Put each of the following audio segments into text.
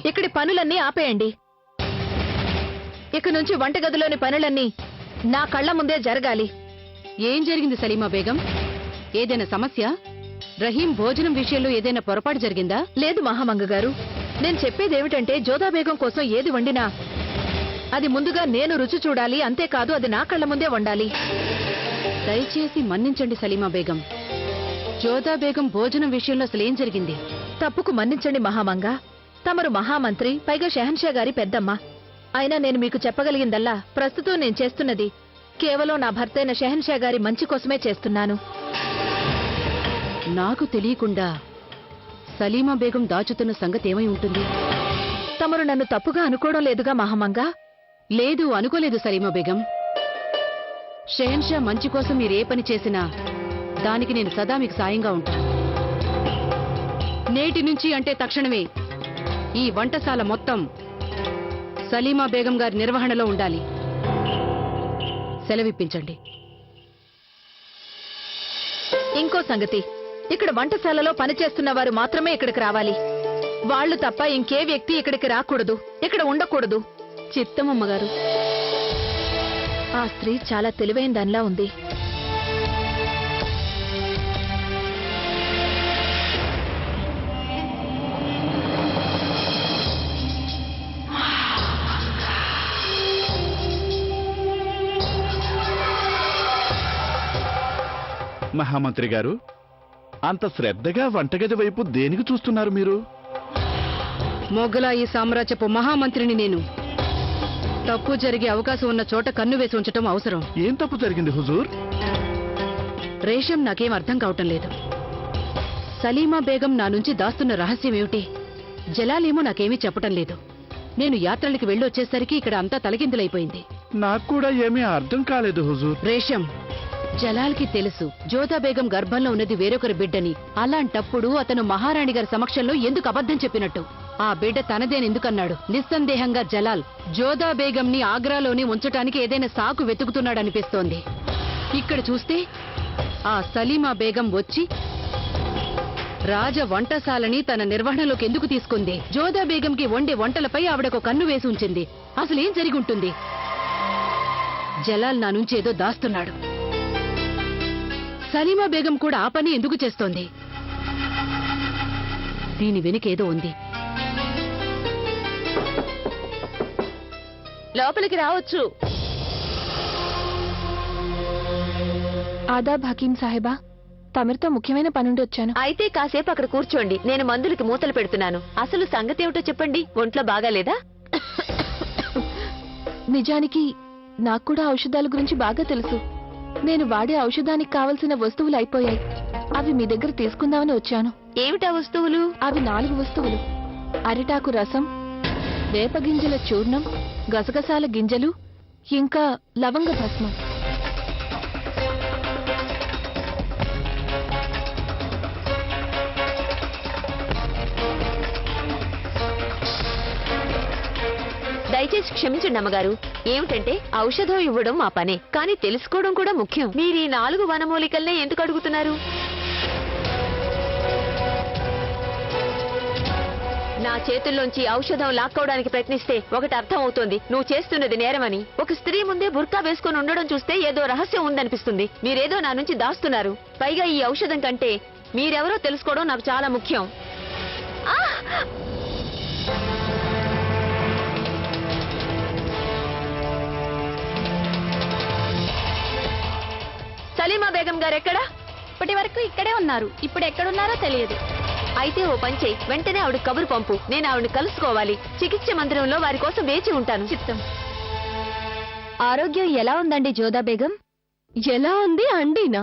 ఇక్కడి పనులన్నీ ఆపేయండి. ఇక నుంచి వంటగదిలోని పనులన్నీ నా కళ్ల ముందే జరగాలి. ఏం జరిగింది సలీమా బేగం? ఏదైనా సమస్య? రహీం భోజనం విషయంలో ఏదైనా పొరపాటు జరిగిందా? లేదు మహామంగ గారు, నేను చెప్పేదేమిటంటే జోదా బేగం కోసం ఏది వండినా అది ముందుగా నేను రుచి చూడాలి. అంతేకాదు అది నా కళ్ల ముందే వండాలి. దయచేసి మన్నించండి సలీమా బేగం. జోదా బేగం భోజనం విషయంలో అసలేం జరిగింది? తప్పుకు మన్నించండి మహామంగ. తమరు మహామంత్రి, పైగా షెహన్షా గారి పెద్దమ్మ. అయినా నేను మీకు చెప్పగలిగిందల్లా ప్రస్తుతం నేను చేస్తున్నది కేవలం నా భర్తైన షెహన్షా గారి మంచి కోసమే చేస్తున్నాను. నాకు తెలియకుండా సలీమా బేగం దాచుతున్న సంగతి ఏమై ఉంటుంది? తమరు నన్ను తప్పుగా అనుకోవడం లేదుగా మహామంగ? లేదు, అనుకోలేదు సలీమా బేగం. షెహన్షా మంచి కోసం మీరే పని చేసినా దానికి నేను సదా మీకు సాయంగా ఉంటాను. నేటి నుంచి అంటే తక్షణమే ఈ వంటశాల మొత్తం సలీమా బేగం గారి నిర్వహణలో ఉండాలి. సెలవిప్పించండి. ఇంకో సంగతి, ఇక్కడ వంటశాలలో పనిచేస్తున్న వారు మాత్రమే ఇక్కడికి రావాలి. వాళ్లు తప్ప ఇంకే వ్యక్తి ఇక్కడికి రాకూడదు, ఇక్కడ ఉండకూడదు. చిత్తమమ్మగారు. ఆ స్త్రీ చాలా తెలివైన దానిలా ఉంది. మహామంత్రి గారు, అంత శ్రద్ధగా వంటగది వైపు దేనికి చూస్తున్నారు మీరు? మొఘలాయి సామ్రాజ్యపు మహామంత్రిని నేను. తప్పు జరిగే అవకాశం ఉన్న చోట కన్ను వేసి ఉంచటం అవసరం. ఏం తప్పు జరిగింది హుజూర్? రేషం నాకేం అర్థం కావటం లేదు. సలీమా బేగం నా నుంచి దాస్తున్న రహస్యం ఏమిటి? జలాలేమో నాకేమీ చెప్పటం లేదు. నేను యాత్రలకి వెళ్ళొచ్చేసరికి ఇక్కడ అంతా తలకిందులైపోయింది. నాకు కూడా ఏమీ అర్థం కాలేదు హుజూర్. రేషం, జలాల్కి తెలుసు జోదా బేగం గర్భంలో ఉన్నది వేరొకరి బిడ్డని. అలాంటప్పుడు అతను మహారాణి గారి సమక్షంలో ఎందుకు అబద్ధం చెప్పినట్టు? ఆ బిడ్డ తనదేనెందుకన్నాడు? నిస్సందేహంగా జలాల్ జోదా బేగంని ఆగ్రాలోనే ఉంచటానికి ఏదైనా సాకు వెతుకుతున్నాడనిపిస్తోంది. ఇక్కడ చూస్తే ఆ సలీమా బేగం వచ్చి రాజ వంటశాలని తన నిర్వహణలోకి ఎందుకు తీసుకుంది? జోదా బేగంకి వండే వంటలపై ఆవిడకు కన్ను వేసి ఉంచింది. అసలేం జరిగి ఉంటుంది? జలాల్ నా నుంచి ఏదో దాస్తున్నాడు. సలీమా బేగం కూడా ఆ పని ఎందుకు చేస్తోంది? దీని వెనుకేదో ఉంది. లోపలికి రావచ్చు. ఆదాబ్ హకీం సాహెబా, తమరితో ముఖ్యమైన పనుండి వచ్చాను. అయితే కాసేపు అక్కడ కూర్చోండి, నేను మందులకి మూతలు పెడుతున్నాను. అసలు సంగతి ఏమిటో చెప్పండి. ఒంట్లో బాగాలేదా? నిజానికి నాకు కూడా ఔషధాల గురించి బాగా తెలుసు. నేను వాడే ఔషధానికి కావలసిన వస్తువులు అయిపోయాయి. అవి మీ దగ్గర తీసుకుందామని వచ్చాను. ఏమిటా వస్తువులు? అవి 4 వస్తువులు: అరిటాకు రసం, వేపగింజల చూర్ణం, గసగసాల గింజలు, ఇంకా లవంగ భస్మం. దయచేసి క్షమించండి అమ్మగారు. ఏమిటంటే ఔషధం ఇవ్వడం మా పనే, కానీ తెలుసుకోవడం కూడా ముఖ్యం. మీరు ఈ 4 వనమూలికల్నే ఎందుకు అడుగుతున్నారు? నా చేతుల్లోంచి ఔషధం లాక్కోవడానికి ప్రయత్నిస్తే ఒకటి అర్థం అవుతోంది, నువ్వు చేస్తున్నది నేరమని. ఒక స్త్రీ ముందే బుర్కా వేసుకుని ఉండడం చూస్తే ఏదో రహస్యం ఉందనిపిస్తుంది. మీరేదో నా నుంచి దాస్తున్నారు. పైగా ఈ ఔషధం కంటే మీరెవరో తెలుసుకోవడం నాకు చాలా ముఖ్యం. సలీమా బేగం గారు ఎక్కడా? ఇప్పటి వరకు ఇక్కడే ఉన్నారు. ఇప్పుడు ఎక్కడున్నారో తెలియదు. అయితే ఓ పని చెయ్యి, వెంటనే ఆవిడ కబురు పంపు. నేను ఆవిడని కలుసుకోవాలి. చికిత్స మందిరంలో వారి కోసం వేచి ఉంటాను. చిత్తం. ఆరోగ్యం ఎలా ఉందండి జోదా బేగం? ఎలా ఉంది అండీనా?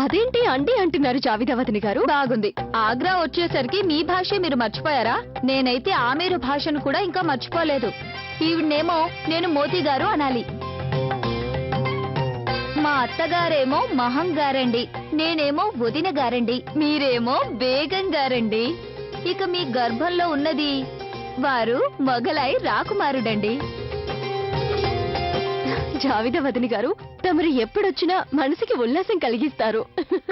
అదేంటి అండి అంటున్నారు జావిదావతిని గారు? బాగుంది. ఆగ్రా వచ్చేసరికి మీ భాషే మీరు మర్చిపోయారా? నేనైతే ఆమెరు భాషను కూడా ఇంకా మర్చిపోలేదు. ఈవిడనేమో నేను మోతీ గారు అనాలి. మా అత్తగారేమో మహం గారండి, నేనేమో వదిన గారండి, మీరేమో బేగం గారండి. ఇక మీ గర్భంలో ఉన్నది వారు మొఘలాయి రాకుమారుడండి. జావిదావతిని గారు, తమరు ఎప్పుడొచ్చినా మనసుకి ఉల్లాసం కలిగిస్తారు.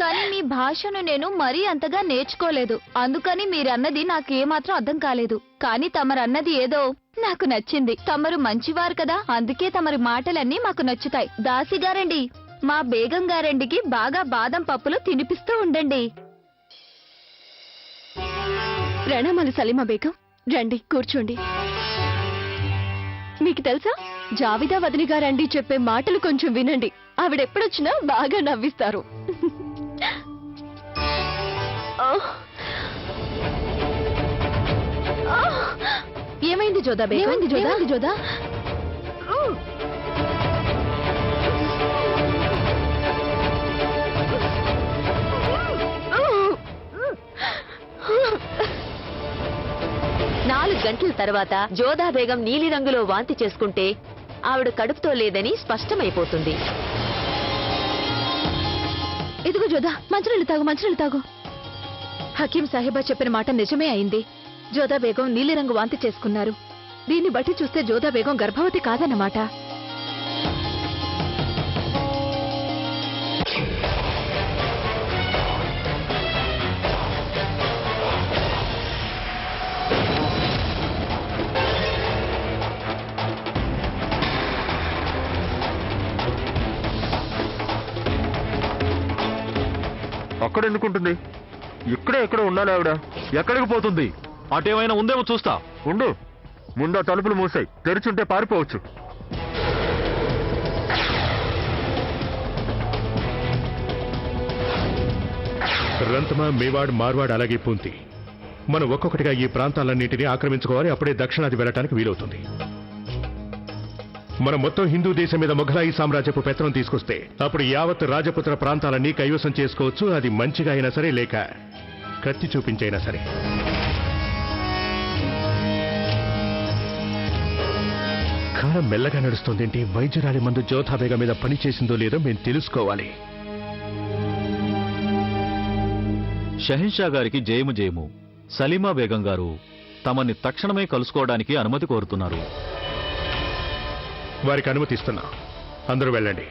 కానీ మీ భాషను నేను మరీ అంతగా నేర్చుకోలేదు, అందుకని మీరన్నది నాకు ఏమాత్రం అర్థం కాలేదు. కానీ తమరన్నది ఏదో నాకు నచ్చింది. తమరు మంచివారు కదా, అందుకే తమరి మాటలన్నీ మాకు నచ్చుతాయి. దాసి గారండి, మా బేగం గారండికి బాగా బాదం పప్పులు తినిపిస్తూ ఉండండి. ప్రణామాలు సలీమా బేగం, రండి కూర్చోండి. మీకు తెలుసా, జావిదా వదిలి గారండి చెప్పే మాటలు కొంచెం వినండి, ఆవిడెప్పుడొచ్చినా బాగా నవ్విస్తారు. ఏమైంది జోదా బేగం? ఏమైంది జోదా? నాలుగు గంటల తర్వాత జోదా బేగం నీలిరంగులో వాంతి చేసుకుంటే ఆవిడ కడుపుతో లేదని స్పష్టమైపోతుంది. ఇదిగో జోదా, మంచినీళ్ళు తాగు. హకీం సాహిబా చెప్పిన మాట నిజమే అయింది. జోదా బేగం నీలిరంగు వాంతి చేసుకున్నారు. దీన్ని బట్టి చూస్తే జోదా బేగం గర్భవతి కాదన్నమాట. అక్కడ ఎందుకుంటుంది? ఇక్కడే ఎక్కడ ఉండాలి ఆవిడ. ఎక్కడికి పోతుంది? అటేమైనా ఉందేమో చూస్తా. ఉండు, ముందు ఆ తలుపులు మూసాయి, తెరిచుంటే పారిపోవచ్చు. రంతమా, మేవాడ్, మార్వాడ్, అలాగే పూంతి, మనం ఒక్కొక్కటిగా ఈ ప్రాంతాలన్నింటినీ ఆక్రమించుకోవాలి. అప్పుడే దక్షిణాది వెళ్ళటానికి వీలవుతుంది. మనం మొత్తం హిందూ దేశం మీద మొఘలాయి సామ్రాజ్యపు పెత్తనం తీసుకొస్తే అప్పుడు యావత్ రాజపుత్ర ప్రాంతాలన్నీ కైవసం చేసుకోవచ్చు. అది మంచిగా అయినా సరే, లేక కత్తి చూపించైనా సరే. కాలం మెల్లగా నడుస్తోందేంటి? వైద్యురాలి మందు జోధా బేగం మీద పని చేసిందో లేదో మేము తెలుసుకోవాలి. షహిన్షా గారికి జయము జయము. సలీమా బేగం గారు తమని తక్షణమే కలుసుకోవడానికి అనుమతి కోరుతున్నారు. వారికి అనుమతిస్తున్నా, అందరూ వెళ్ళండి.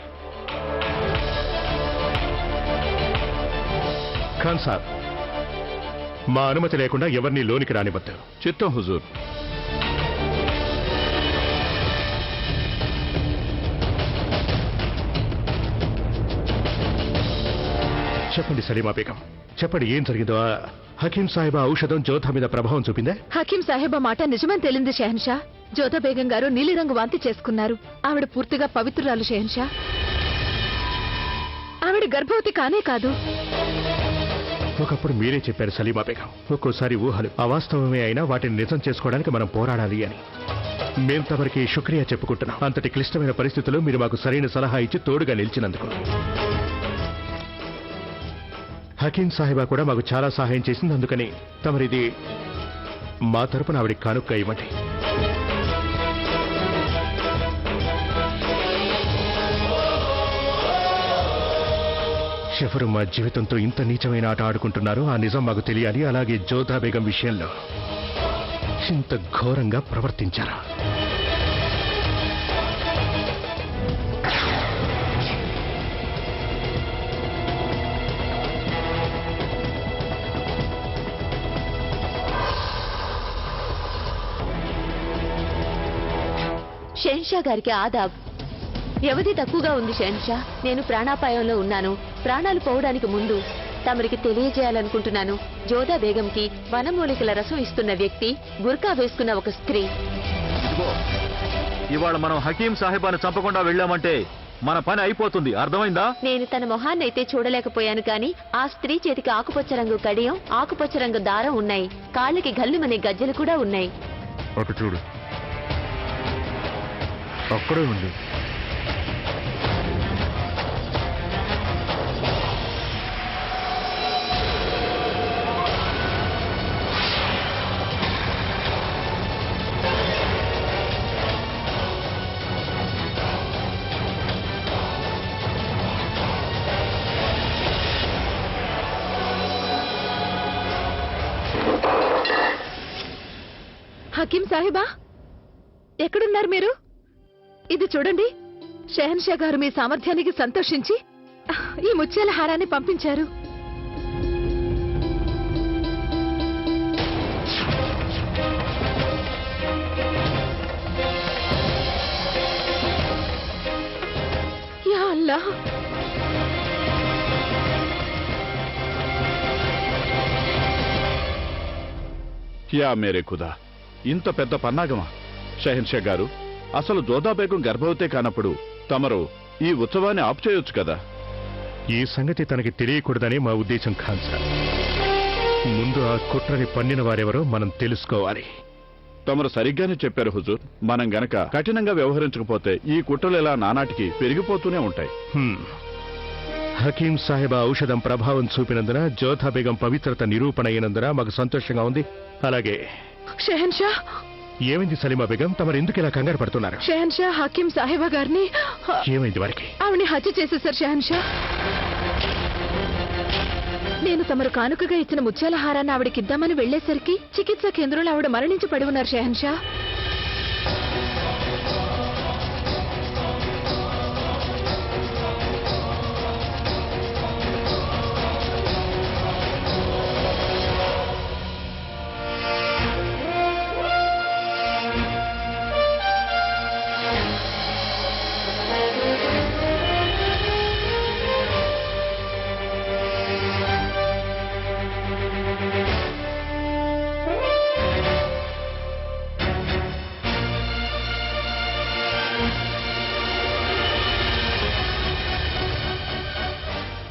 ఖాన్ సాబ్, మా అనుమతి లేకుండా ఎవరిని లోనికి రానివద్దు. చిత్తం హుజూర్. చెప్పండి సలీమా బేగం, చెప్పండి ఏం జరిగిందో. హకీం సాహిబా ఔషధం జోధా మీద ప్రభావం చూపిందా? హకీం సాహిబా మాట నిజమని తెలింది షెహన్షా. జోదా బేగం గారు నీలిరంగు వాంతి చేసుకున్నారు. ఆవిడ పూర్తిగా పవిత్రురాలు షెహన్షా. ఆవిడ గర్భవతి కానే కాదు. ఒకప్పుడు మీరే చెప్పారు సలీమా బేగం, ఒక్కోసారి ఊహలు అవాస్తవమే అయినా వాటిని నిజం చేసుకోవడానికి మనం పోరాడాలి అని. మేం తమరికి శుక్రియా చెప్పుకుంటున్నాం. అంతటి క్లిష్టమైన పరిస్థితుల్లో మీరు మాకు సరైన సలహా ఇచ్చి తోడుగా నిలిచినందుకు. హకీం సాహిబా కూడా మాకు చాలా సహాయం చేసింది. అందుకని తమరిది మా తరపున ఆవిడికి కానుక్క ఇవ్వండి. ఎవరు మా జీవితంతో ఇంత నీచమైన ఆట ఆడుకుంటున్నారో ఆ నిజం మాకు తెలియాలి. అలాగే జోధా బేగం విషయంలో ఇంత ఘోరంగా ప్రవర్తించారా? షెహన్షా గారికి ఆదాబ్. వ్యవధి తక్కువగా ఉంది షెహన్షా. నేను ప్రాణాపాయంలో ఉన్నాను. ప్రాణాలు పోవడానికి ముందు తమరికి తెలియజేయాలనుకుంటున్నాను. జోదా బేగంకి వనమూలికల రసం ఇస్తున్న వ్యక్తి బుర్కా వేసుకున్న ఒక స్త్రీ. ఇదిగో, ఇవాళ మనం హకీం సాహిబాను చంపకుండా వెళ్ళామంటే మన పని అయిపోతుంది. అర్థమైందా? నేను తన మొహాన్నైతే చూడలేకపోయాను, కానీ ఆ స్త్రీ చేతికి ఆకుపచ్చ రంగు కడియం, ఆకుపచ్చ రంగు దారం ఉన్నాయి. కాళ్ళకి గల్లుమనే గజ్జలు కూడా ఉన్నాయి. అటు చూడు, అక్కడే ఉంది. హకీం సాహిబా, ఎక్కడున్నారు మీరు? ఇది చూడండి, షెహన్షా గారు మీ సామర్థ్యానికి సంతోషించి ఈ ముత్యాల హారాన్ని పంపించారు. యా అల్లాహ్! యా మేరే ఖుదా, ఇంత పెద్ద పన్నాగమా? షహన్షా గారు, అసలు జోదా బేగం గర్భవతే కానప్పుడు తమరు ఈ ఉత్సవాన్ని ఆపు చేయొచ్చు కదా. ఈ సంగతి తనకి తెలియకూడదని మా ఉద్దేశం ఖాన్ సార్. ముందు ఆ కుట్రని పన్నిన వారెవరో మనం తెలుసుకోవాలి. తమరు సరిగ్గానే చెప్పారు హుజూర్. మనం గనక కఠినంగా వ్యవహరించకపోతే ఈ కుట్రలు ఇలా నానాటికి పెరిగిపోతూనే ఉంటాయి. హకీం సాహెబ్ ఔషధం ప్రభావం చూపినందున జోధా బేగం పవిత్రత నిరూపణ అయినందున మాకు సంతోషంగా ఉంది. అలాగే షెహన్షా, ఏమైంది సలీమా బేగం? తమరు ఎందుకు ఇలా కంగారు పడుతున్నారు? షెహన్షా హకీం సాహిబా గారిని ఏమైంది వారికి? ఆవిని హత్య చేసేశారు షెహన్షా. నేను తమరు కానుకగా ఇచ్చిన ముత్యాల హారాన్ని ఆవిడకిద్దామని వెళ్లేసరికి చికిత్సా కేంద్రంలో ఆవిడ మరణించి పడి ఉన్నారు షెహన్షా.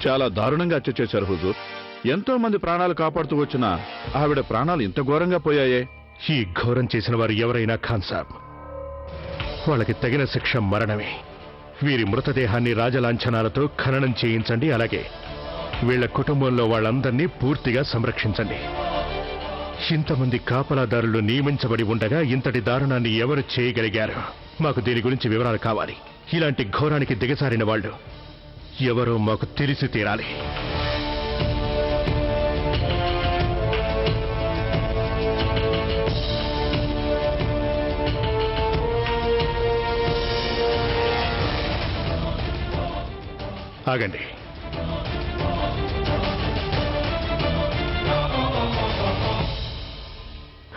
చాలా దారుణంగా హత్య చేశారు హుజూర్. ఎంతో మంది ప్రాణాలు కాపాడుతూ వచ్చిన ఆవిడ ప్రాణాలు ఇంత ఘోరంగా పోయాయే. ఈ ఘోరం చేసిన వారు ఎవరైనా ఖాన్ సాబ్, వాళ్ళకి తగిన శిక్ష మరణమే. వీరి మృతదేహాన్ని రాజలాంఛనాలతో ఖననం చేయించండి. అలాగే వీళ్ల కుటుంబంలో వాళ్ళందరినీ పూర్తిగా సంరక్షించండి. ఇంతమంది కాపలాదారులు నియమించబడి ఉండగా ఇంతటి దారుణాన్ని ఎవరు చేయగలిగారు? మాకు దీని గురించి వివరాలు కావాలి. ఇలాంటి ఘోరానికి దిగజారిన వాళ్ళు ఎవరో మాకు తెలిసి తీరాలి. ఆగండి.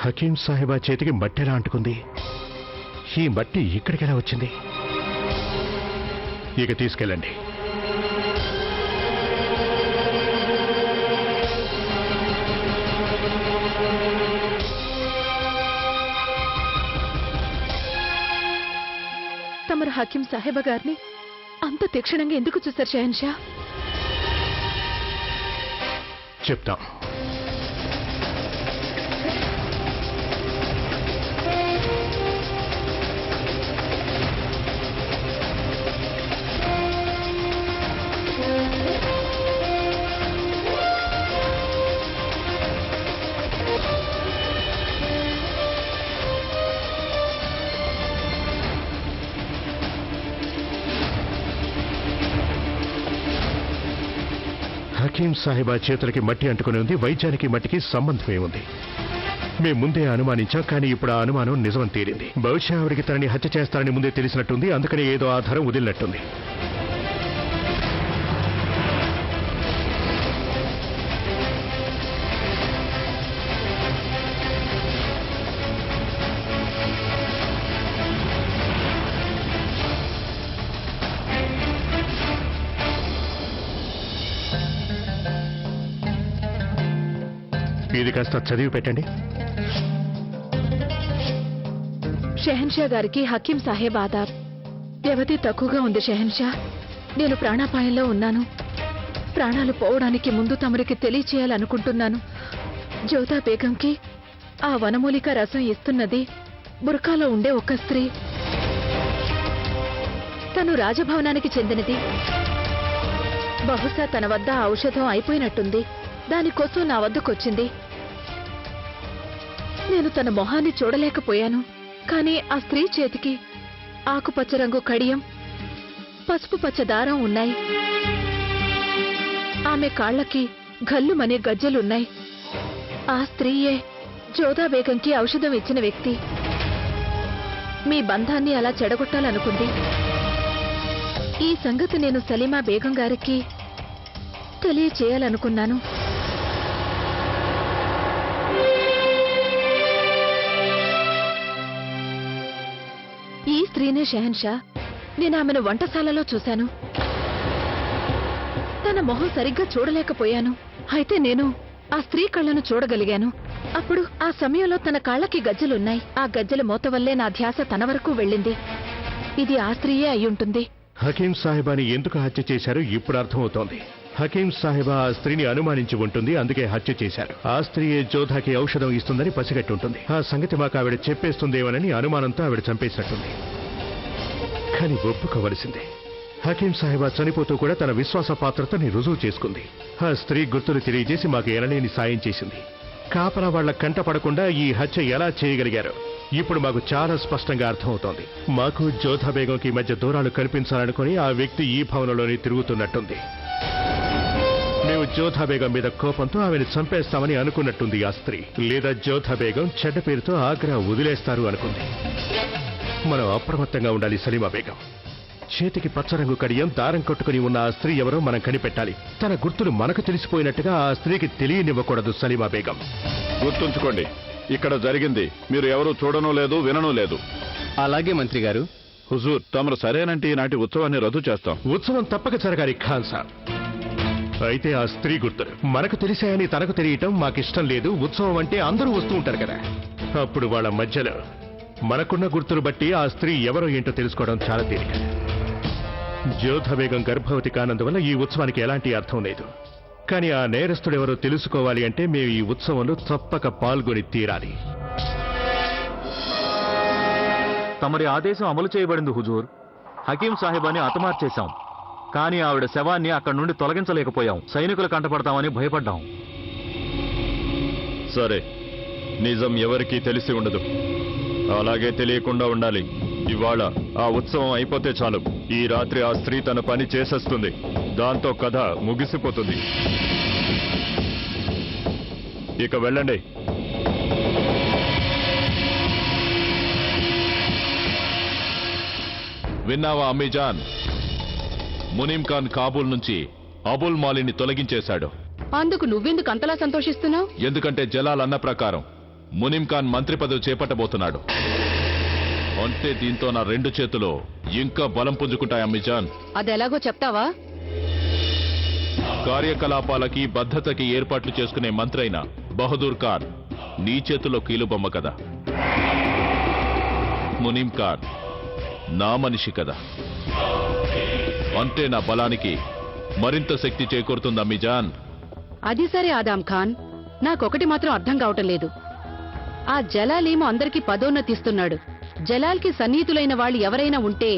హకీం సాహిబా చేతికి మట్టి ఎలా అంటుకుంది? ఈ మట్టి ఇక్కడికెలా వచ్చింది? ఇక తీసుకెళ్ళండి. తమరు హకీం సాహెబా గారిని అంత తీక్షణంగా ఎందుకు చూశారు షెహన్షా? చెప్తాం. హకీం సాహిబా చేతులకి మట్టి అంటుకుని ఉంది. వైద్యానికి మట్టికి సంబంధమే ఉంది. మేం ముందే అనుమానించాం, కానీ ఇప్పుడు ఆ అనుమానం నిజం తేలింది. బహుశా ఆవిడికి తనని హత్య చేస్తారని ముందే తెలిసినట్టుంది. అందుకని ఏదో ఆధారం వదిలినట్టుంది. ఇది కాస్త చదివి పెట్టండి. షెహన్షా గారికి హకీం సాహెబ్ ఆదాబ్. వ్యవధి తక్కువగా ఉంది షెహన్షా. నేను ప్రాణాపాయంలో ఉన్నాను. ప్రాణాలు పోవడానికి ముందు తమరికి తెలియచేయాలనుకుంటున్నాను. జోదా బేగంకి ఆ వనమూలిక రసం ఇస్తున్నది బుర్కాలో ఉండే ఒక స్త్రీ. తను రాజభవనానికి చెందినది. బహుశా తన వద్ద ఆ ఔషధం అయిపోయినట్టుంది. దానికోసం నా వద్దకొచ్చింది. నేను తన మొహాన్ని చూడలేకపోయాను. కానీ ఆ స్త్రీ చేతికి ఆకుపచ్చ రంగు కడియం, పసుపు పచ్చ దారం ఉన్నాయి. ఆమె కాళ్లకి గల్లుమనే గజ్జలున్నాయి. ఆ స్త్రీయే జోదా బేగంకి ఔషధం ఇచ్చిన వ్యక్తి. మీ బంధాన్ని అలా చెడగొట్టాలనుకుంది. ఈ సంగతి నేను సలీమా బేగం గారికి తెలియచేయాలనుకున్నాను. ఈ స్త్రీనే షెహన్షా. నేను ఆమెను వంటశాలలో చూశాను. తన మొహం సరిగ్గా చూడలేకపోయాను. అయితే నేను ఆ స్త్రీ కళ్ళను చూడగలిగాను. అప్పుడు ఆ సమయంలో తన కాళ్ళకి గజ్జలున్నాయి. ఆ గజ్జల మోత వల్లే నా ధ్యాస తన వరకు వెళ్ళింది. ఇది ఆ స్త్రీయే అయ్యుంటుంది. హకీం సాహిబాని ఎందుకు హత్య చేశారో ఇప్పుడు అర్థమవుతోంది. హకీం సాహిబా ఆ స్త్రీని అనుమానించి ఉంటుంది, అందుకే హత్య చేశారు. ఆ స్త్రీయే జోధాకి ఔషధం ఇస్తుందని పసిగట్టుంటుంది. ఆ సంగతి మాకు ఆవిడ చెప్పేస్తుందేమోనని అనుమానంతో ఆవిడ చంపేసినట్టుంది. కానీ ఒప్పుకోవలసిందే, హకీం సాహిబా చనిపోతూ కూడా తన విశ్వాస పాత్రతని రుజువు చేసుకుంది. ఆ స్త్రీ గుర్తులు తెలియజేసి మాకు ఎనలేని సాయం చేసింది. కాపలా వాళ్ల కంట పడకుండా ఈ హత్య ఎలా చేయగలిగారో ఇప్పుడు మాకు చాలా స్పష్టంగా అర్థమవుతోంది. మాకు జోధా బేగంకి మధ్య దూరాలు కల్పించాలనుకుని ఆ వ్యక్తి ఈ భవనంలోనే తిరుగుతున్నట్టుంది. మేము జోధా బేగం మీద కోపంతో ఆమెను చంపేస్తామని అనుకున్నట్టుంది ఆ స్త్రీ. లేదా జోధా బేగం చెడ్డ పేరుతో ఆగ్రా వదిలేస్తారు అనుకుంది. మనం అప్రమత్తంగా ఉండాలి సలీమా బేగం. చేతికి పచ్చరంగు కడియం దారం కట్టుకుని ఉన్న ఆ స్త్రీ ఎవరో మనం కనిపెట్టాలి. తన గుర్తులు మనకు తెలిసిపోయినట్టుగా ఆ స్త్రీకి తెలియనివ్వకూడదు సలీమా బేగం. గుర్తుంచుకోండి, ఇక్కడ జరిగింది మీరు ఎవరూ చూడనూ లేదు, విననూ లేదు. అలాగే మంత్రి గారు. హుజూర్, తమరు సరేనంటే ఈనాటి ఉత్సవాన్ని రద్దు చేస్తాం. ఉత్సవం తప్పక జరగాలి ఖాన్ సాబ్. అయితే ఆ స్త్రీ గుర్తులు మనకు తెలిసాయని తనకు తెలియటం మాకిష్టం లేదు. ఉత్సవం అంటే అందరూ వస్తూ ఉంటారు కదా. అప్పుడు వాళ్ళ మధ్యలో మనకున్న గుర్తులు బట్టి ఆ స్త్రీ ఎవరో ఏంటో తెలుసుకోవడం చాలా తేలిక. జోధా బేగం గర్భవతి కానందువల్ల ఈ ఉత్సవానికి ఎలాంటి అర్థం లేదు. కానీ ఆ నేరస్తుడెవరో తెలుసుకోవాలి అంటే మేము ఈ ఉత్సవంలో తప్పక పాల్గొని తీరాలి. తమరి ఆదేశం అమలు చేయబడింది హుజూర్. హకీం సాహిబాని హతమార్చేశాం. కానీ ఆవిడ శవాన్ని అక్కడి నుండి తొలగించలేకపోయాం. సైనికులు కంటపడతామని భయపడ్డాం. సరే, నిజం ఎవరికీ తెలిసి ఉండదు, అలాగే తెలియకుండా ఉండాలి. ఇవాళ ఆ ఉత్సవం అయిపోతే చాలు. ఈ రాత్రి ఆ స్త్రీ తన పని చేసేస్తుంది. దాంతో కథ ముగిసిపోతుంది. ఇక వెళ్ళండి. విన్నావా అమ్మీజాన్? మునీం ఖాన్ కాబూల్ నుంచి అబుల్ మాలిని తొలగించేశాడు. అందుకు నువ్వెందుకు అంతలా సంతోషిస్తున్నావు? ఎందుకంటే జలాల్ అన్న ప్రకారం మునీం ఖాన్ మంత్రి పదవి చేపట్టబోతున్నాడు. అంటే దీంతో నా రెండు చేతులు ఇంకా బలం పుంజుకుంటాయి అమ్మీజాన్. అదెలాగో చెప్తావా? కార్యకలాపాలకి బద్ధతకి ఏర్పాట్లు చేసుకునే మంత్రి అయిన బహదూర్ ఖాన్ నీ చేతిలో కీలుబొమ్మ కదా. మునీం ఖాన్ నా మనిషి కదా. అంటే నా బలానికి మరింత శక్తి చేకూరుతుంది అమ్మీజాన్. అది సరే ఆదాం ఖాన్, నాకొకటి మాత్రం అర్థం కావటం లేదు. ఆ జలాలేమో అందరికీ పదోన్నతిస్తున్నాడు. జలాల్కి సన్నిహితులైన వాళ్ళు ఎవరైనా ఉంటే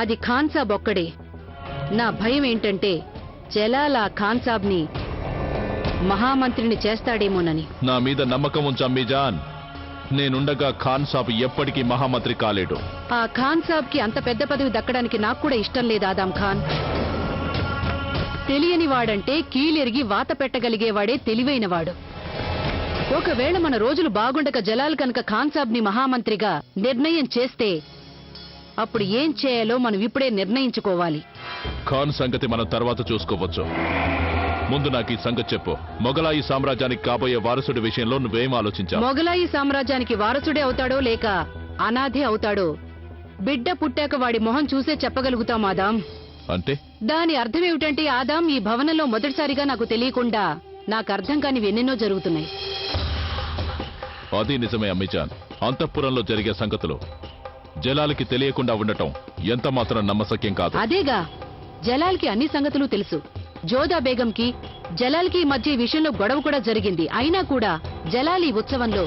అది ఖాన్ సాబ్ ఒక్కడే. నా భయం ఏంటంటే జలాల్ ఆ ఖాన్ సాబ్ని మహామంత్రిని చేస్తాడేమోనని. నా మీద నమ్మకం ఉంచు అమ్మీజాన్. నేనుండగా ఖాన్ సాబ్ ఎప్పటికీ మహామంత్రి కాలేడు. ఆ ఖాన్ సాబ్కి అంత పెద్ద పదవి దక్కడానికి నాకు కూడా ఇష్టం లేదు ఆదాం ఖాన్. తెలియని వాడంటే కీలెరిగి వాత పెట్టగలిగేవాడే తెలివైనవాడు. ఒకవేళ మన రోజులు బాగుండక జలాల్ కనుక ఖాన్ సాబ్ని మహామంత్రిగా నిర్ణయం చేస్తే అప్పుడు ఏం చేయాలో మనం ఇప్పుడే నిర్ణయించుకోవాలి. ఖాన్ సంగతి మనం తర్వాత చూసుకోవచ్చు. ముందు నాకు ఈ సంగతి చెప్పు. మొఘలాయి సామ్రాజ్యానికి కాబోయే వారసుడి విషయంలో నువ్వేం ఆలోచించావు? మొఘలాయి సామ్రాజ్యానికి వారసుడే అవుతాడో లేక అనాథే అవుతాడో బిడ్డ పుట్టాక వాడి మొహం చూసే చెప్పగలుగుతాం ఆదాం. అంటే దాని అర్థమేమిటంటే ఆదాం, ఈ భవనంలో మొదటిసారిగా నాకు తెలియకుండా నాకు అర్థం కానివి ఎన్నెన్నో జరుగుతున్నాయి. అది నిజమే అమ్మీజాన్. అంతఃపురంలో జరిగే సంగతులు జలాల్కి తెలియకుండా ఉండటం ఎంత మాత్రం నమ్మశక్యం కాదు. అదేగా, జలాల్కి అన్ని సంగతులు తెలుసు. జోధా బేగంకి జలాల్కి మధ్య ఈ విషయంలో గొడవ కూడా జరిగింది. అయినా కూడా జలాల్ ఈ ఉత్సవంలో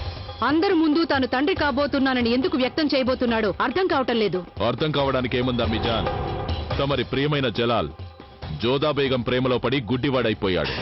అందరి ముందు తాను తండ్రి కాబోతున్నానని ఎందుకు వ్యక్తం చేయబోతున్నాడో అర్థం కావటం లేదు. అర్థం కావడానికి ఏముంది అమ్మీజాన్? తమరి ప్రియమైన జలాల్ జోధా బేగం ప్రేమలో పడి గుడ్డివాడైపోయాడు.